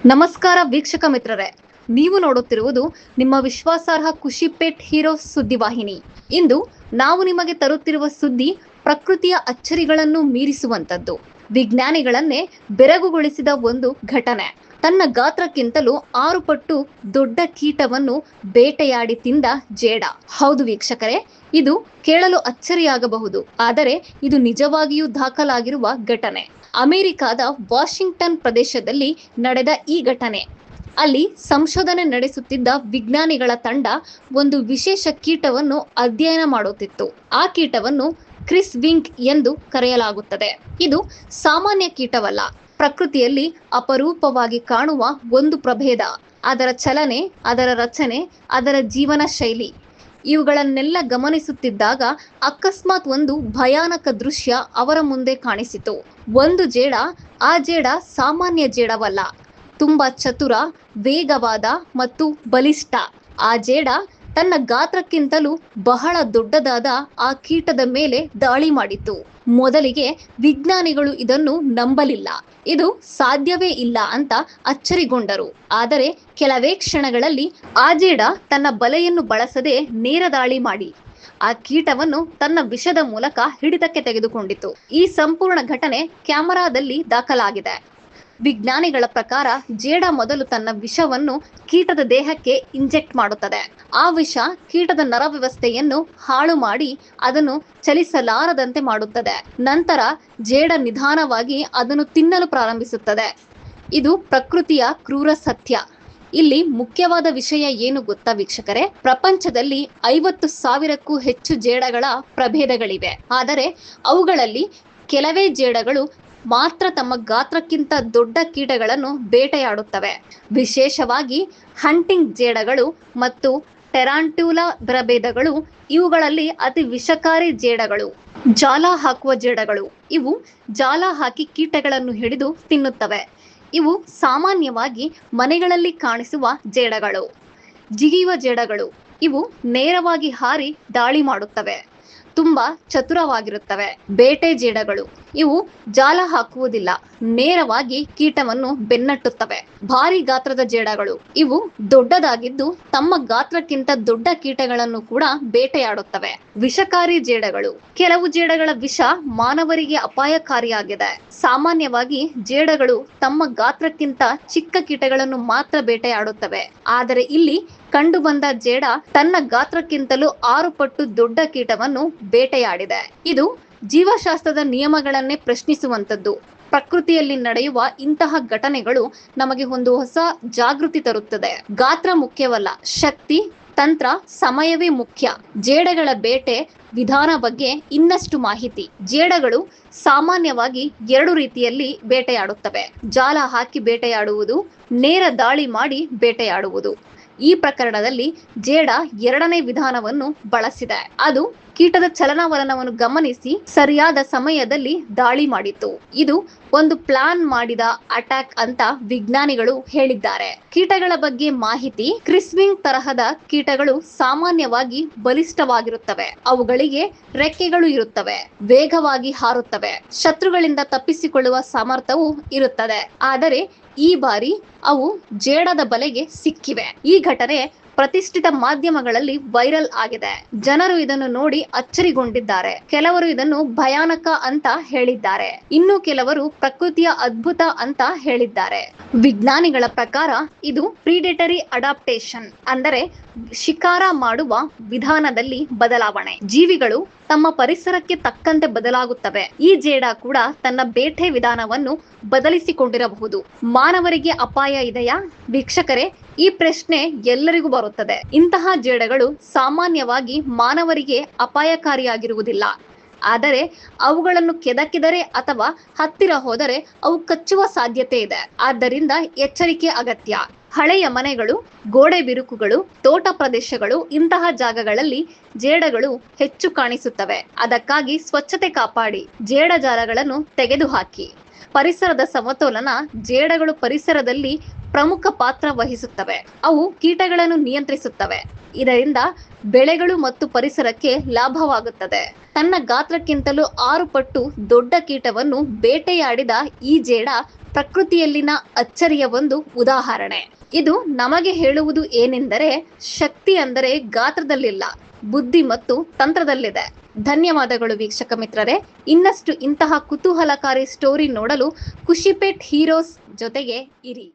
ನಮಸ್ಕಾರ ವೀಕ್ಷಕ ಮಿತ್ರರೇ, ನೀವು ನೋಡುತ್ತಿರುವುದು ನಿಮ್ಮ ವಿಶ್ವಾಸಾರ್ಹ ಖುಷಿ ಪೆಟ್ ಹೀರೋ ಸುದ್ದಿವಾಹಿನಿ. ಇಂದು ನಾವು ನಿಮಗೆ ತರುತ್ತಿರುವ ಸುದ್ದಿ ಪ್ರಕೃತಿಯ ಅಚ್ಚರಿಗಳನ್ನು ಮೀರಿಸುವಂತದ್ದು. ವಿಜ್ಞಾನಿಗಳನ್ನೇ ಬೆರಗುಗೊಳಿಸಿದ ಒಂದು ಘಟನೆ. ತನ್ನ ಗಾತ್ರಕ್ಕಿಂತಲೂ 6 ಪಟ್ಟು ದೊಡ್ಡ ಕೀಟವನ್ನು ಬೇಟೆಯಾಡಿ ತಿಂದ ಜೇಡ. ಹೌದು ವೀಕ್ಷಕರೇ, ಇದು ಕೇಳಲು ಅಚ್ಚರಿಯಾಗಬಹುದು, ಆದರೆ ಇದು ನಿಜವಾಗಿಯೂ ದಾಖಲಾಗಿರುವ ಘಟನೆ. ಅಮೆರಿಕದ ವಾಷಿಂಗ್ಟನ್ ಪ್ರದೇಶದಲ್ಲಿ ನಡೆದ ಈ ಘಟನೆ. ಅಲ್ಲಿ ಸಂಶೋಧನೆ ನಡೆಸುತ್ತಿದ್ದ ವಿಜ್ಞಾನಿಗಳ ತಂಡ ಒಂದು ವಿಶೇಷ ಕೀಟವನ್ನು ಅಧ್ಯಯನ ಮಾಡುತ್ತಿತ್ತು. ಆ ಕೀಟವನ್ನು ಕ್ರಿಸ್ ವಿಂಕ್ ಎಂದು ಕರೆಯಲಾಗುತ್ತದೆ. ಇದು ಸಾಮಾನ್ಯ ಕೀಟವಲ್ಲ, ಪ್ರಕೃತಿಯಲ್ಲಿ ಅಪರೂಪವಾಗಿ ಕಾಣುವ ಒಂದು ಪ್ರಭೇದ. ಅದರ ಚಲನೆ, ಅದರ ರಚನೆ, ಅದರ ಜೀವನ ಶೈಲಿ ಇವುಗಳನ್ನೆಲ್ಲ ಗಮನಿಸುತ್ತಿದ್ದಾಗ ಅಕಸ್ಮಾತ್ ಒಂದು ಭಯಾನಕ ದೃಶ್ಯ ಅವರ ಮುಂದೆ ಕಾಣಿಸಿತು. ಒಂದು ಜೇಡ. ಆ ಜೇಡ ಸಾಮಾನ್ಯ ಜೇಡವಲ್ಲ, ತುಂಬಾ ಚತುರ, ವೇಗವಾದ ಮತ್ತು ಬಲಿಷ್ಠ. ಆ ಜೇಡ ತನ್ನ ಗಾತ್ರಕ್ಕಿಂತಲೂ ಬಹಳ ದೊಡ್ಡದಾದ ಆ ಕೀಟದ ಮೇಲೆ ದಾಳಿ ಮಾಡಿತು. ಮೊದಲಿಗೆ ವಿಜ್ಞಾನಿಗಳು ಇದನ್ನು ನಂಬಲಿಲ್ಲ. ಇದು ಸಾಧ್ಯವೇ ಇಲ್ಲ ಅಂತ ಅಚ್ಚರಿಗೊಂಡರು. ಆದರೆ ಕೆಲವೇ ಕ್ಷಣಗಳಲ್ಲಿ ಆ ಜೇಡ ತನ್ನ ಬಲೆಯನ್ನು ಬಳಸದೆ ನೇರ ದಾಳಿ ಮಾಡಿ ಆ ಕೀಟವನ್ನು ತನ್ನ ವಿಷದ ಮೂಲಕ ಹಿಡಿತಕ್ಕೆ ತೆಗೆದುಕೊಂಡಿತು. ಈ ಸಂಪೂರ್ಣ ಘಟನೆ ಕ್ಯಾಮೆರಾದಲ್ಲಿ ದಾಖಲಾಗಿದೆ. ವಿಜ್ಞಾನಿಗಳ ಪ್ರಕಾರ ಜೇಡ ಮೊದಲು ತನ್ನ ವಿಷವನ್ನು ಕೀಟದ ದೇಹಕ್ಕೆ ಇಂಜೆಕ್ಟ್ ಮಾಡುತ್ತದೆ. ಆ ವಿಷ ಕೀಟದ ನರವ್ಯವಸ್ಥೆಯನ್ನು ಹಾಳು ಮಾಡಿ ಅದನ್ನು ಚಲಿಸಲಾರದಂತೆ ಮಾಡುತ್ತದೆ. ನಂತರ ಜೇಡ ನಿಧಾನವಾಗಿ ಅದನ್ನು ತಿನ್ನಲು ಪ್ರಾರಂಭಿಸುತ್ತದೆ. ಇದು ಪ್ರಕೃತಿಯ ಕ್ರೂರ ಸತ್ಯ. ಇಲ್ಲಿ ಮುಖ್ಯವಾದ ವಿಷಯ ಏನು ಗೊತ್ತಾ ವೀಕ್ಷಕರೇ? ಪ್ರಪಂಚದಲ್ಲಿ 50,000ಕ್ಕೂ ಹೆಚ್ಚು ಜೇಡಗಳ ಪ್ರಭೇದಗಳಿವೆ. ಆದರೆ ಅವುಗಳಲ್ಲಿ ಕೆಲವೇ ಜೇಡಗಳು ಮಾತ್ರ ತಮ್ಮ ಗಾತ್ರಕ್ಕಿಂತ ದೊಡ್ಡ ಕೀಟಗಳನ್ನು ಬೇಟೆಯಾಡುತ್ತವೆ. ವಿಶೇಷವಾಗಿ ಹಂಟಿಂಗ್ ಜೇಡಗಳು ಮತ್ತು ಟೆರಾಂಟ್ಯುಲಾ ಪ್ರಭೇದಗಳು ಇವುಗಳಲ್ಲಿ ಅತಿ ವಿಷಕಾರಿ ಜೇಡಗಳು. ಜಾಲ ಹಾಕುವ ಜೇಡಗಳು. ಇವು ಜಾಲ ಹಾಕಿ ಕೀಟಗಳನ್ನು ಹಿಡಿದು ತಿನ್ನುತ್ತವೆ. ಇವು ಸಾಮಾನ್ಯವಾಗಿ ಮನೆಗಳಲ್ಲಿ ಕಾಣಿಸುವ ಜೇಡಗಳು. ಜಿಗಿಯುವ ಜೇಡಗಳು. ಇವು ನೇರವಾಗಿ ಹಾರಿ ದಾಳಿ ಮಾಡುತ್ತವೆ, ತುಂಬಾ ಚತುರವಾಗಿರುತ್ತವೆ. ಬೇಟೆ ಜೇಡಗಳು. ಇವು ಜಾಲ ಹಾಕುವುದಿಲ್ಲ, ನೇರವಾಗಿ ಕೀಟವನ್ನು ಬೆನ್ನಟ್ಟುತ್ತವೆ. ಭಾರಿ ಗಾತ್ರದ ಜೇಡಗಳು. ಇವು ದೊಡ್ಡದಾಗಿದ್ದು ತಮ್ಮ ಗಾತ್ರಕ್ಕಿಂತ ದೊಡ್ಡ ಕೀಟಗಳನ್ನು ಕೂಡ ಬೇಟೆಯಾಡುತ್ತವೆ. ವಿಷಕಾರಿ ಜೇಡಗಳು. ಕೆಲವು ಜೇಡಗಳ ವಿಷ ಮಾನವರಿಗೆ ಅಪಾಯಕಾರಿಯಾಗಿದೆ. ಸಾಮಾನ್ಯವಾಗಿ ಜೇಡಗಳು ತಮ್ಮ ಗಾತ್ರಕ್ಕಿಂತ ಚಿಕ್ಕ ಕೀಟಗಳನ್ನು ಮಾತ್ರ ಬೇಟೆಯಾಡುತ್ತವೆ. ಆದರೆ ಇಲ್ಲಿ ಕಂಡುಬಂದ ಜೇಡ ತನ್ನ ಗಾತ್ರಕ್ಕಿಂತಲೂ 6 ಪಟ್ಟು ದೊಡ್ಡ ಕೀಟವನ್ನು ಬೇಟೆಯಾಡಿದೆ. ಇದು ಜೀವಶಾಸ್ತ್ರದ ನಿಯಮಗಳನ್ನೇ ಪ್ರಶ್ನಿಸುವಂತದ್ದು. ಪ್ರಕೃತಿಯಲ್ಲಿ ನಡೆಯುವ ಇಂತಹ ಘಟನೆಗಳು ನಮಗೆ ಒಂದು ಹೊಸ ಜಾಗೃತಿ ತರುತ್ತದೆ. ಗಾತ್ರ ಮುಖ್ಯವಲ್ಲ, ಶಕ್ತಿ, ತಂತ್ರ, ಸಮಯವೇ ಮುಖ್ಯ. ಜೇಡಗಳ ಬೇಟೆ ವಿಧಾನ ಬಗ್ಗೆ ಇನ್ನಷ್ಟು ಮಾಹಿತಿ. ಜೇಡಗಳು ಸಾಮಾನ್ಯವಾಗಿ 2 ರೀತಿಯಲ್ಲಿ ಬೇಟೆಯಾಡುತ್ತವೆ. ಜಾಲ ಹಾಕಿ ಬೇಟೆಯಾಡುವುದು, ನೇರ ದಾಳಿ ಮಾಡಿ ಬೇಟೆಯಾಡುವುದು. ಈ ಪ್ರಕರಣದಲ್ಲಿ ಜೇಡ 2ನೇ ವಿಧಾನವನ್ನು ಬಳಸಿದೆ. ಅದು ಕೀಟದ ಚಲನವಲನವನ್ನು ಗಮನಿಸಿ ಸರಿಯಾದ ಸಮಯದಲ್ಲಿ ದಾಳಿ ಮಾಡಿತು. ಇದು ಒಂದು ಪ್ಲಾನ್ ಮಾಡಿದ ಅಟ್ಯಾಕ್ ಅಂತ ವಿಜ್ಞಾನಿಗಳು ಹೇಳಿದ್ದಾರೆ. ಕೀಟಗಳ ಬಗ್ಗೆ ಮಾಹಿತಿ. ಕ್ರಿಸ್ ವಿಂಕ್ ತರಹದ ಕೀಟಗಳು ಸಾಮಾನ್ಯವಾಗಿ ಬಲಿಷ್ಠವಾಗಿರುತ್ತವೆ. ಅವುಗಳಿಗೆ ರೆಕ್ಕೆಗಳು ಇರುತ್ತವೆ, ವೇಗವಾಗಿ ಹಾರುತ್ತವೆ, ಶತ್ರುಗಳಿಂದ ತಪ್ಪಿಸಿಕೊಳ್ಳುವ ಸಾಮರ್ಥ್ಯವೂ ಇರುತ್ತದೆ. ಆದರೆ ಈ ಬಾರಿ ಅವು ಜೇಡದ ಬಲೆಗೆ ಸಿಕ್ಕಿವೆ. ಈ ಘಟನೆ ಪ್ರತಿಷ್ಠಿತ ಮಾಧ್ಯಮಗಳಲ್ಲಿ ವೈರಲ್ ಆಗಿದೆ. ಜನರು ಇದನ್ನು ನೋಡಿ ಅಚ್ಚರಿಗೊಂಡಿದ್ದಾರೆ. ಕೆಲವರು ಇದನ್ನು ಭಯಾನಕ ಅಂತ ಹೇಳಿದ್ದಾರೆ. ಇನ್ನು ಕೆಲವರು ಪ್ರಕೃತಿಯ ಅದ್ಭುತ ಅಂತ ಹೇಳಿದ್ದಾರೆ. ವಿಜ್ಞಾನಿಗಳ ಪ್ರಕಾರ ಇದು ಪ್ರಿಡೆಟರಿ ಅಡಾಪ್ಟೇಷನ್, ಅಂದರೆ ಶಿಕಾರ ಮಾಡುವ ವಿಧಾನದಲ್ಲಿ ಬದಲಾವಣೆ. ಜೀವಿಗಳು ತಮ್ಮ ಪರಿಸರಕ್ಕೆ ತಕ್ಕಂತೆ ಬದಲಾಗುತ್ತವೆ. ಈ ಜೇಡ ಕೂಡ ತನ್ನ ಬೇಟೆ ವಿಧಾನವನ್ನು ಬದಲಿಸಿಕೊಂಡಿರಬಹುದು. ಮಾನವರಿಗೆ ಅಪಾಯ ಇದೆಯಾ? ವೀಕ್ಷಕರೇ, ಈ ಪ್ರಶ್ನೆ ಎಲ್ಲರಿಗೂ ಬರುತ್ತದೆ. ಇಂತಹ ಜೇಡಗಳು ಸಾಮಾನ್ಯವಾಗಿ ಮಾನವರಿಗೆ ಅಪಾಯಕಾರಿಯಾಗಿರುವುದಿಲ್ಲ. ಆದರೆ ಅವುಗಳನ್ನು ಕೆದಕಿದರೆ ಅಥವಾ ಹತ್ತಿರ ಹೋದರೆ ಅವು ಕಚ್ಚುವ ಸಾಧ್ಯತೆ ಇದೆ. ಆದ್ದರಿಂದ ಎಚ್ಚರಿಕೆ ಅಗತ್ಯ. ಹಳೆಯ ಮನೆಗಳು, ಗೋಡೆ ಬಿರುಕುಗಳು, ತೋಟ ಪ್ರದೇಶಗಳು, ಇಂತಹ ಜಾಗಗಳಲ್ಲಿ ಜೇಡಗಳು ಹೆಚ್ಚು ಕಾಣಿಸುತ್ತವೆ. ಅದಕ್ಕಾಗಿ ಸ್ವಚ್ಛತೆ ಕಾಪಾಡಿ. ಜೇಡ ಜಾಲಗಳನ್ನು ತೆಗೆದುಹಾಕಿ. ಪರಿಸರದ ಸಮತೋಲನ. ಜೇಡಗಳು ಪರಿಸರದಲ್ಲಿ ಪ್ರಮುಖ ಪಾತ್ರ ವಹಿಸುತ್ತವೆ. ಅವು ಕೀಟಗಳನ್ನು ನಿಯಂತ್ರಿಸುತ್ತವೆ. ಇದರಿಂದ ಬೆಳೆಗಳು ಮತ್ತು ಪರಿಸರಕ್ಕೆ ಲಾಭವಾಗುತ್ತದೆ. ತನ್ನ ಗಾತ್ರಕ್ಕಿಂತಲೂ 6 ಪಟ್ಟು ದೊಡ್ಡ ಕೀಟವನ್ನು ಬೇಟೆಯಾಡಿದ ಈ ಜೇಡ ಪ್ರಕೃತಿಯಲ್ಲಿನ ಅಚ್ಚರಿಯ ಒಂದು ಉದಾಹರಣೆ. ಇದು ನಮಗೆ ಹೇಳುವುದು ಏನೆಂದರೆ, ಶಕ್ತಿ ಅಂದರೆ ಗಾತ್ರದಲ್ಲಿಲ್ಲ, ಬುದ್ಧಿ ಮತ್ತು ತಂತ್ರದಲ್ಲಿದೆ. ಧನ್ಯವಾದಗಳು ವೀಕ್ಷಕ ಮಿತ್ರರೇ. ಇನ್ನಷ್ಟು ಇಂತಹ ಕುತೂಹಲಕಾರಿ ಸ್ಟೋರಿ ನೋಡಲು ಖುಷಿಪೇಟ್ ಹೀರೋಸ್ ಜೊತೆಗೆ ಇರಿ.